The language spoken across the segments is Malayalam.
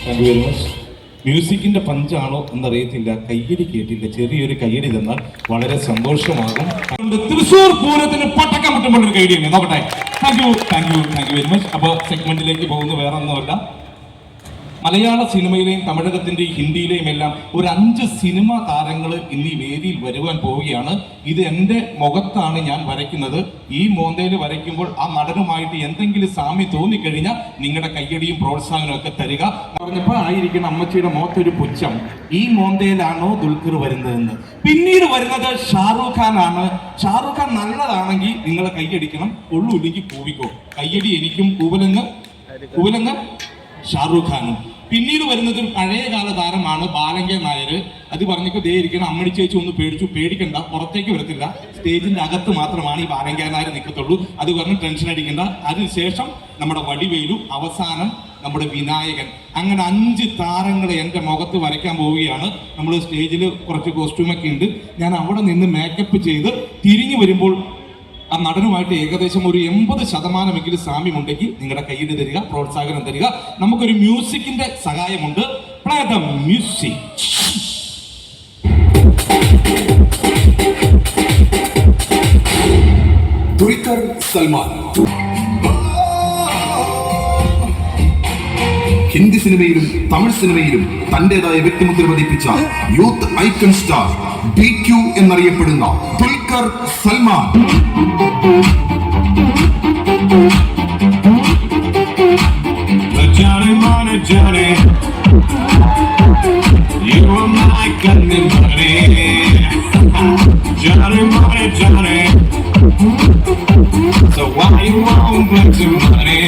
Thank you very much. മ്യൂസിക്കിന്റെ പഞ്ചാണോ എന്നറിയത്തില്ല, കയ്യടി കേട്ടില്ല, ചെറിയൊരു കയ്യടി തന്നാൽ വളരെ സന്തോഷമാകും. തൃശ്ശൂർ പൂരത്തിന് പട്ടക്കം കിട്ടുമ്പോൾ ഒരു കയ്യടി തന്നെ നോക്കട്ടെ. Thank you very much. അപ്പോൾ സെഗ്മെന്റിലേക്ക് പോകുന്ന വേറെ ഒന്നുമല്ല, മലയാള സിനിമയിലെയും തമിഴകത്തിന്റെയും ഹിന്ദിയിലെയും എല്ലാം ഒരു 5 സിനിമാ താരങ്ങൾ ഇന്ന് ഈ വേദിയിൽ വരുവാൻ പോവുകയാണ്. ഇത് എൻ്റെ മുഖത്താണ് ഞാൻ വരയ്ക്കുന്നത്. ഈ മോന്തയിൽ വരയ്ക്കുമ്പോൾ ആ നടനുമായിട്ട് എന്തെങ്കിലും സാമ്യം തോന്നിക്കഴിഞ്ഞാൽ നിങ്ങളുടെ കയ്യടിയും പ്രോത്സാഹനവും ഒക്കെ തരിക. പറഞ്ഞപ്പോൾ ആയിരിക്കണം അമ്മച്ചിയുടെ മുഖത്തൊരു പുച്ഛം, ഈ മോന്തയിലാണോ ദുൽഖർ വരുന്നതെന്ന്. പിന്നീട് വരുന്നത് ഷാറൂഖ് ഖാൻ ആണ്. ഷാറൂഖ് ഖാൻ നല്ലതാണെങ്കിൽ നിങ്ങൾ കയ്യടിക്കണം, കൊള്ളൂല്ലെങ്കിൽ കൂവിക്കോ. കയ്യടി എനിക്കും കൂവലങ്ങ് ഷാറൂഖ് ഖാനും. പിന്നീട് വരുന്നത് ഒരു പഴയകാല താരമാണ് ബാലങ്കേ നായർ. അത് പറഞ്ഞിട്ട് ദേ ഇരിക്കണം, അമ്മണി ചേച്ചി ഒന്ന് പേടിക്കണ്ട, പുറത്തേക്ക് വരത്തില്ല, സ്റ്റേജിന്റെ അകത്ത് മാത്രമാണ് ഈ ബാലങ്കേ നായർ നിൽക്കത്തുള്ളൂ. അത് പറഞ്ഞ് ടെൻഷൻ അടിക്കണ്ട. അതിനുശേഷം നമ്മുടെ വടിവേലു, അവസാനം നമ്മുടെ വിനായകൻ. അങ്ങനെ 5 താരങ്ങളെ എൻ്റെ മുഖത്ത് വരയ്ക്കാൻ പോവുകയാണ്. നമ്മൾ സ്റ്റേജിൽ കുറച്ച് കോസ്റ്റ്യൂമൊക്കെ ഉണ്ട്. ഞാൻ അവിടെ നിന്ന് മേക്കപ്പ് ചെയ്ത് തിരിഞ്ഞു വരുമ്പോൾ ആ നടനുമായിട്ട് ഏകദേശം ഒരു 80% സാമ്യമുണ്ടെങ്കിൽ നിങ്ങളുടെ കയ്യിൽ തരിക, പ്രോത്സാഹനം തരിക. നമുക്കൊരു മ്യൂസിക്കിന്റെ സഹായമുണ്ട്. Play the music. Dulquer Salmaan Hindi സിനിമയിലും തമിഴ് സിനിമയിലും തന്റേതായ വ്യക്തിമുദ്ര പതിപ്പിച്ച യൂത്ത് ഐക്കൺ സ്റ്റാർ DQ എന്നറിയപ്പെടുന്ന Dulquer Salman So why you won't put some money?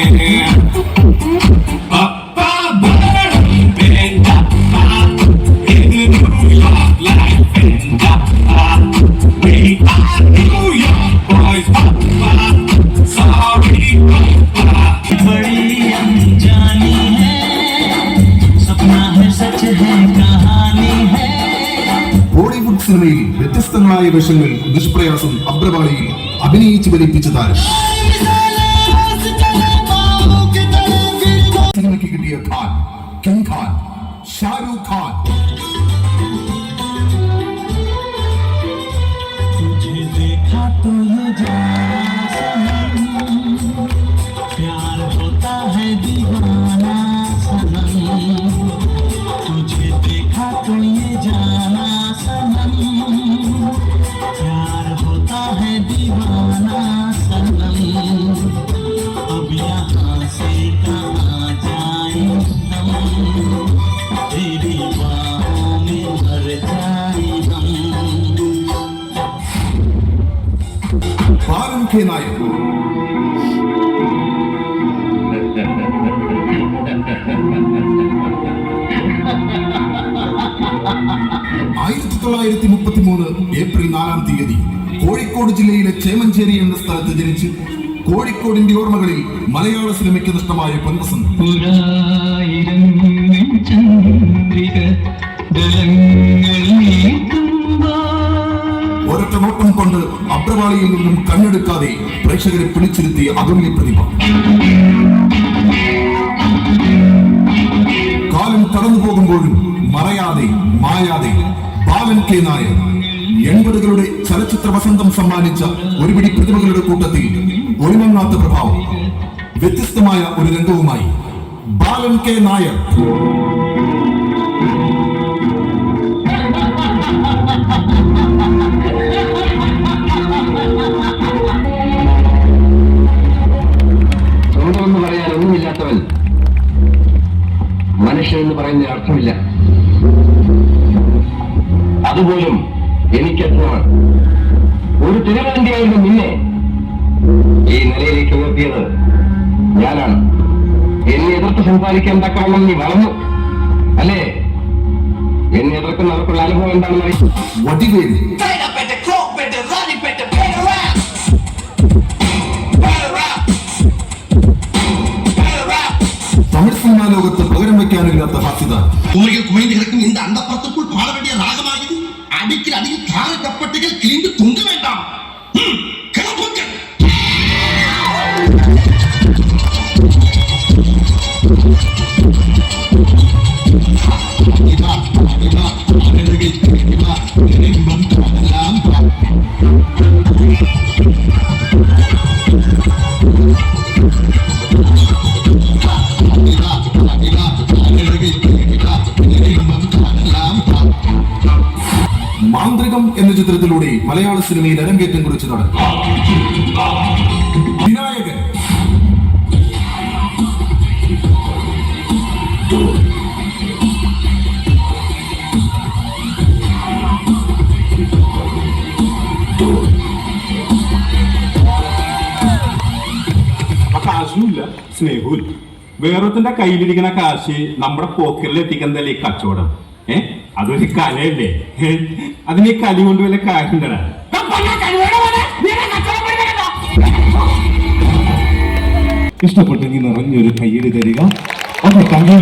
Bollywood സിനിമയിൽ വ്യത്യസ്തങ്ങളായ വേഷങ്ങൾ ദുഷ്പ്രയാസം അബ്രപാളിയിൽ അഭിനയിച്ച് ഫലിപ്പിച്ച താരം. സിനിമയ്ക്ക് കിട്ടിയ ഖാൻ, കിങ് ഖാൻ, ഷാരൂഖ് ഖാൻ. ബാലങ്കേ നായർ 1933 ഏപ്രിൽ 4-ാം തീയതി കോഴിക്കോട് ജില്ലയിലെ ചേമഞ്ചേരി എന്ന സ്ഥലത്ത് ജനിച്ച് കോഴിക്കോടിന്റെ ഓർമ്മകളിൽ മലയാള സിനിമയ്ക്ക് നഷ്ടമായ പൊൻവസന്തം. ഒരൊറ്റ നോട്ടം കൊണ്ട് അബ്രപാളിയിൽ നിന്നും കണ്ണെടുക്കാതെ പ്രേക്ഷകരെ പിടിച്ചിരുത്തിയ അതുല്യ പ്രതിഭ. കാലം കടന്നു പോകുമ്പോഴും മറയാതെ മായാതെ ബാലങ്കേ നായർ 80കളുടെ ചലച്ചിത്ര വസന്തം സമ്മാനിച്ച ഒരുപിടി പ്രതിഭകളുടെ കൂട്ടത്തിൽ ഒളിമങ്ങാത്ത പ്രഭാവം. വ്യത്യസ്തമായ ഒരു രംഗവുമായി ബാലങ്കേ നായർ. സ്വന്തമെന്ന് പറയാൻ ഒന്നുമില്ലാത്തവൻ മനുഷ്യൻ എന്ന് പറയുന്നതിന് അർത്ഥമില്ല. അതുപോലും എനിക്കർത്ഥമാണ്. ഒരു തിരുവനന്തയായിരുന്ന നിന്നെ ഈ നിലയിലേക്ക് ഉയർത്തിയത് ഞാനാണ്. എന്നെ എതിർത്ത് സംസാരിക്കാൻ തക്കവണ്ണം നീ വളർന്നു അല്ലേ? എന്നെ എതിർക്കുന്നവർക്കുള്ള അനുഭവം എന്താണെന്ന് അറിയിച്ചു. തമിഴ് സിനിമാ ലോകത്ത് പകരം വയ്ക്കാനില്ലാത്ത ഹാസ്യത. கோயில் குமைந்துகளுக்கும் இந்த அந்தப்புறத்துக்குள் பாட வேண்டிய ராகமாகிறது. அடிக்கிற அடியில் தாழ கப்பட்டுகள் கிழிந்து தொங்க வேண்டாம். கிளப்புங்கள். നാടകം എന്ന ചിത്രത്തിലൂടെ മലയാള സിനിമയിൽ അരങ്ങേറ്റം കുറിച്ച് നടൻ വിനായകൻ. കാശുമില്ല, സ്നേഹവും. വേറൊരുത്തിന്റെ കയ്യിലിരിക്കുന്ന കാശ് നമ്മുടെ പോക്കറ്റിൽ എത്തിക്കുന്നതല്ലേ ഈ കച്ചവടം. അതൊരു കലയല്ലേ? അതിന് ഈ കലി കൊണ്ട് വല്ല കാര്യണ്ടടാ. ഇഷ്ടപ്പെട്ടെങ്കിൽ നിറഞ്ഞൊരു കയ്യടി തരിക. Okay, thank you.